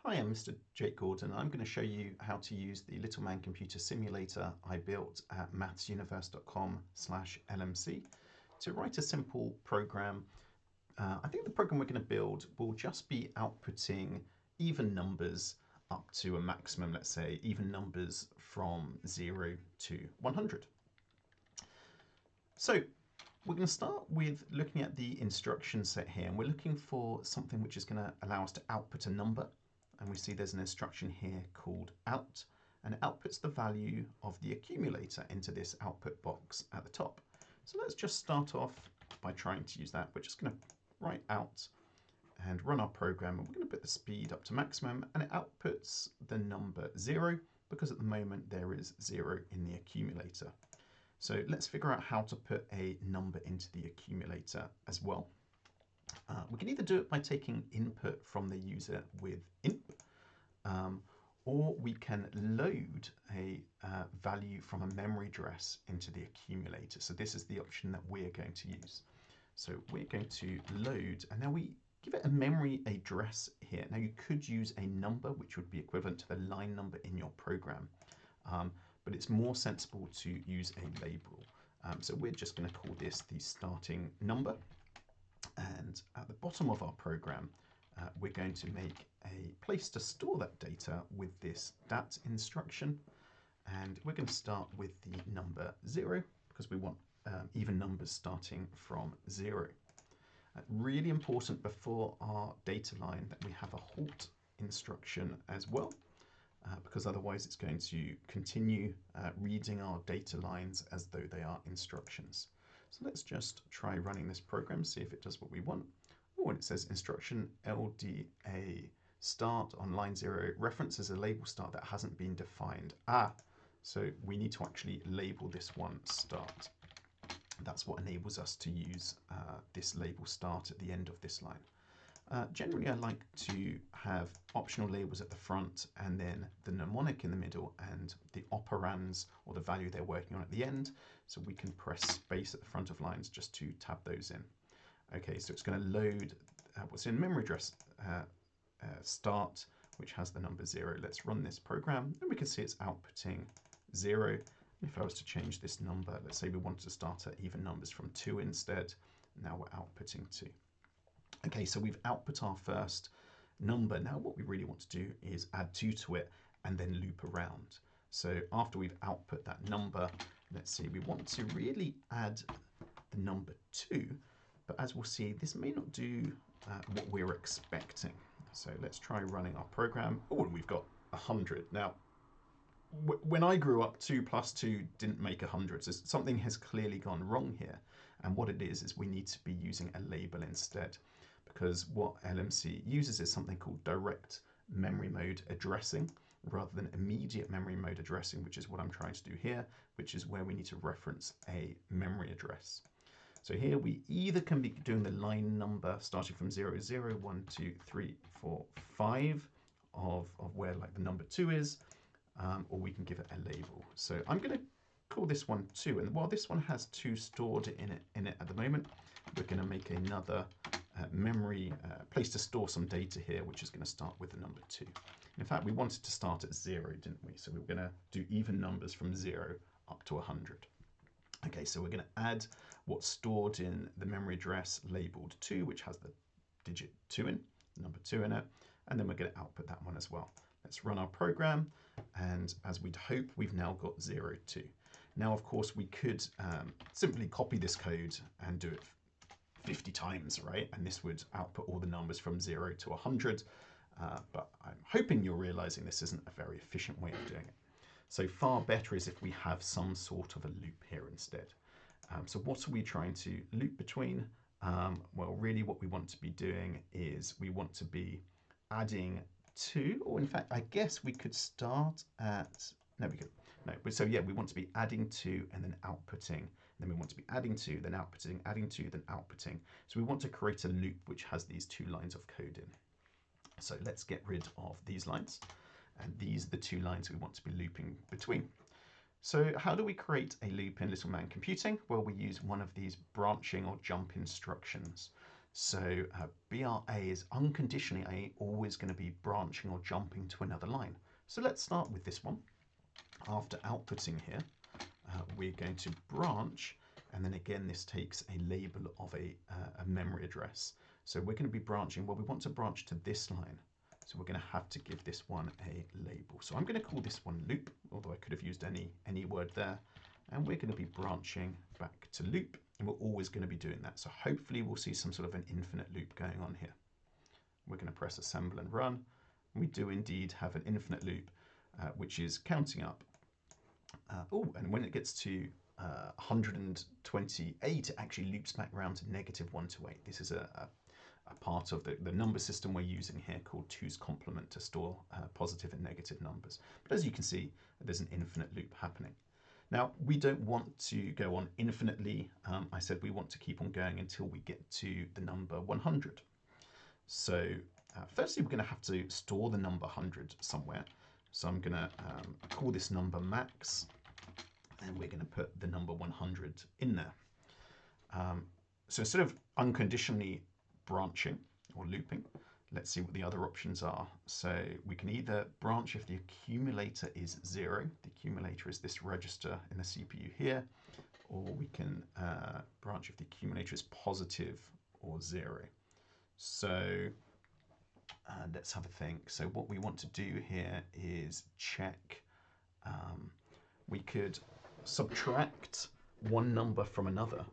Hi, I'm Mr. Jake Gordon. I'm going to show you how to use the Little Man Computer Simulator I built at mathsuniverse.com/LMC to write a simple program. I think the program we're going to build will just be outputting even numbers up to a maximum, let's say even numbers from 0 to 100. So we're going to start with looking at the instruction set here, and we're looking for something which is going to allow us to output a number. And we see there's an instruction here called out, and it outputs the value of the accumulator into this output box at the top. So let's just start off by trying to use that. We're just going to write out and run our program, and we're going to put the speed up to maximum, and it outputs the number 0 because at the moment there is 0 in the accumulator. So let's figure out how to put a number into the accumulator as well. We can either do it by taking input from the user with inp, or we can load a value from a memory address into the accumulator. So this is the option that we're going to use. So we're going to load, and now we give it a memory address here. Now you could use a number which would be equivalent to the line number in your program, but it's more sensible to use a label. So we're just going to call this the starting number. And at the bottom of our program, we're going to make a place to store that data with this dat instruction. And we're going to start with the number 0 because we want even numbers starting from 0. Really important before our data line that we have a halt instruction as well, because otherwise it's going to continue reading our data lines as though they are instructions. So let's just try running this program, see if it does what we want. Oh, and it says instruction LDA start on line 0 references a label start that hasn't been defined. So we need to actually label this one start. That's what enables us to use this label start at the end of this line. Generally, I like to have optional labels at the front and then the mnemonic in the middle and the operands or the value they're working on at the end. So we can press space at the front of lines just to tab those in. Okay, so it's going to load what's in memory address start, which has the number 0. Let's run this program and we can see it's outputting 0. If I was to change this number, let's say we wanted to start at even numbers from 2 instead, now we're outputting 2. Okay, so we've output our first number. Now what we really want to do is add 2 to it and then loop around. So after we've output that number, let's see, we want to really add the number 2, but as we'll see, this may not do what we're expecting. So let's try running our program. Oh, and we've got 100. Now, when I grew up, 2 plus 2 didn't make 100, so something has clearly gone wrong here. And what it is we need to be using a label instead, because what LMC uses is something called direct memory mode addressing rather than immediate memory mode addressing, which is what I'm trying to do here, which is where we need to reference a memory address. So here we either can be doing the line number starting from 0, 0, 1, 2, 3, 4, 5 of where like the number 2 is, or we can give it a label. So I'm going to call this one 2, and while this one has 2 stored in it at the moment, we're going to make another memory place to store some data here, which is going to start with the number 2. In fact, we wanted to start at 0, didn't we? So we're going to do even numbers from 0 up to 100. Okay, so we're going to add what's stored in the memory address labeled 2, which has the digit 2 in, number 2 in it, and then we're going to output that one as well. Let's run our program, and as we'd hope, we've now got 0, 2. Now, of course, we could simply copy this code and do it 50 times, right? And this would output all the numbers from 0 to 100, but I'm hoping you're realizing this isn't a very efficient way of doing it. So far better is if we have some sort of a loop here instead. So what are we trying to loop between? Well, really what we want to be doing is we want to be adding 2, or in fact, I guess we could start at, no, we could, no, so yeah, we want to be adding 2 and then outputting, and then we want to be adding 2, then outputting, adding 2, then outputting. So we want to create a loop which has these 2 lines of code in. So let's get rid of these lines. And these are the 2 lines we want to be looping between. So how do we create a loop in Little Man Computing? Well, we use one of these branching or jump instructions. So BRA is unconditionally always going to be branching or jumping to another line. So let's start with this one. After outputting here, we're going to branch, and then again this takes a label of a memory address. So we're going to be branching, well, we want to branch to this line. So we're going to have to give this one a label. So I'm going to call this one loop, although I could have used any word there. And we're going to be branching back to loop, and we're always going to be doing that. So hopefully we'll see some sort of an infinite loop going on here. We're going to press assemble and run. We do indeed have an infinite loop, which is counting up. And when it gets to 128, it actually loops back around to -128. This is a part of the number system we're using here called 2's complement to store positive and negative numbers. But as you can see, there's an infinite loop happening. Now, we don't want to go on infinitely. I said we want to keep on going until we get to the number 100. So firstly, we're going to have to store the number 100 somewhere. So I'm going to call this number max, and we're going to put the number 100 in there. So instead of unconditionally branching or looping, let's see what the other options are. So we can either branch if the accumulator is 0. The accumulator is this register in the CPU here, or we can branch if the accumulator is positive or 0. So let's have a think. So what we want to do here is check. We could subtract one number from another.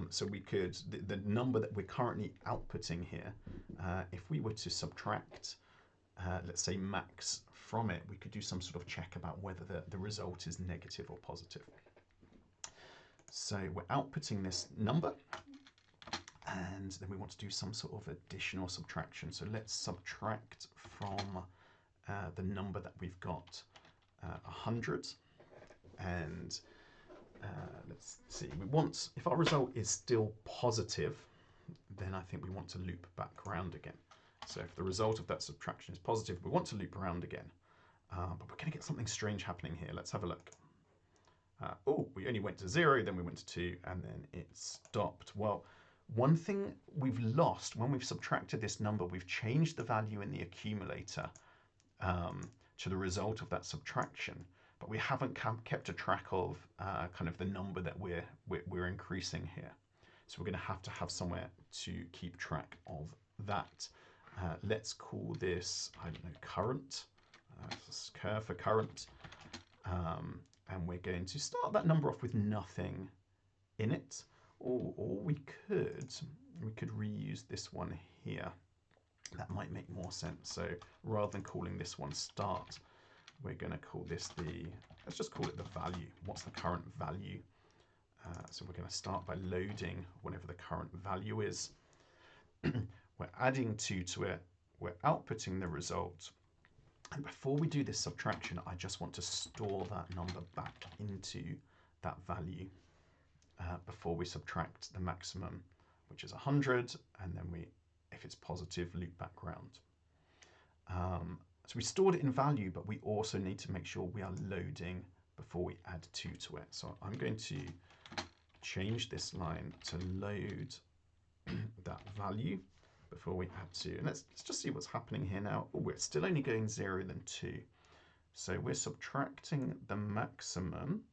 So we could, the number that we're currently outputting here, if we were to subtract, let's say max from it, we could do some sort of check about whether the result is negative or positive. So we're outputting this number, and then we want to do some sort of addition or subtraction. So let's subtract from the number that we've got, 100, and let's see, we want, if our result is still positive, then I think we want to loop back around again. So if the result of that subtraction is positive, we want to loop around again. But we're going to get something strange happening here. Let's have a look. Oh, we only went to 0, then we went to 2, and then it stopped. Well, one thing we've lost when we've subtracted this number, we've changed the value in the accumulator to the result of that subtraction. But we haven't kept a track of kind of the number that we're increasing here. So we're going to have somewhere to keep track of that. Let's call this, I don't know, current. Curve for current. And we're going to start that number off with nothing in it. Or we could reuse this one here. That might make more sense. So rather than calling this one start, we're going to call this let's just call it the value. What's the current value? So we're going to start by loading whatever the current value is. We're adding 2 to it. We're outputting the result. And before we do this subtraction, I just want to store that number back into that value before we subtract the maximum, which is 100. And then we, if it's positive, loop back round. So we stored it in value, but we also need to make sure we are loading before we add 2 to it. So I'm going to change this line to load that value before we add 2. And let's just see what's happening here now. Oh, we're still only going 0 then 2. So we're subtracting the maximum,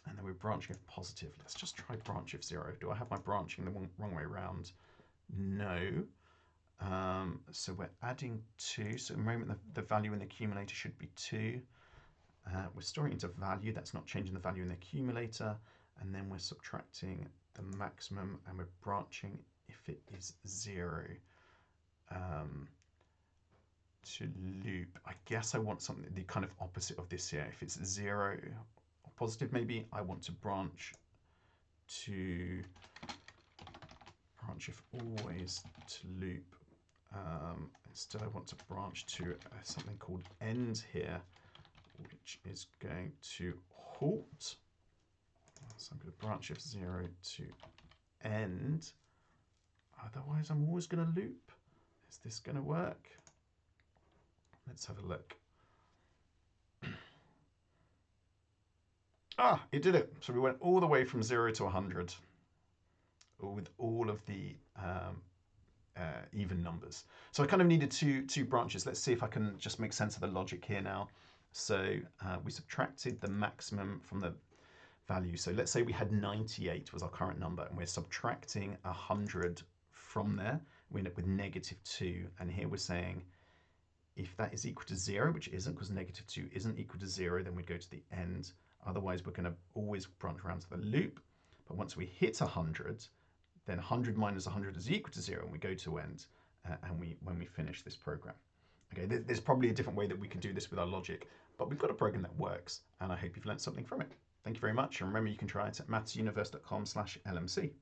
and then we're branching if positive. Let's just try branch if 0. Do I have my branching the wrong way around? No. So we're adding 2. So at the moment, the value in the accumulator should be 2. We're storing into value. That's not changing the value in the accumulator. And then we're subtracting the maximum, and we're branching if it is 0 to loop. I guess I want something, the kind of opposite of this here. If it's 0 or positive, maybe I want to branch if always to loop. Instead, I want to branch to something called end here, which is going to halt. So I'm going to branch if 0 to end. Otherwise, I'm always going to loop. Is this going to work? Let's have a look. Ah, it did it. So we went all the way from 0 to 100. with all of the even numbers. So I kind of needed two branches. Let's see if I can just make sense of the logic here now. So we subtracted the maximum from the value. So let's say we had 98 was our current number, and we're subtracting 100 from there. We end up with -2, and here we're saying if that is equal to 0, which isn't because -2 isn't equal to 0, then we'd go to the end. Otherwise, we're going to always branch around to the loop. But once we hit 100, then 100 minus 100 is equal to 0, and we go to end, and when we finish this program. Okay, there's probably a different way that we can do this with our logic, but we've got a program that works, and I hope you've learned something from it. Thank you very much, and remember you can try it at mathsuniverse.com/LMC.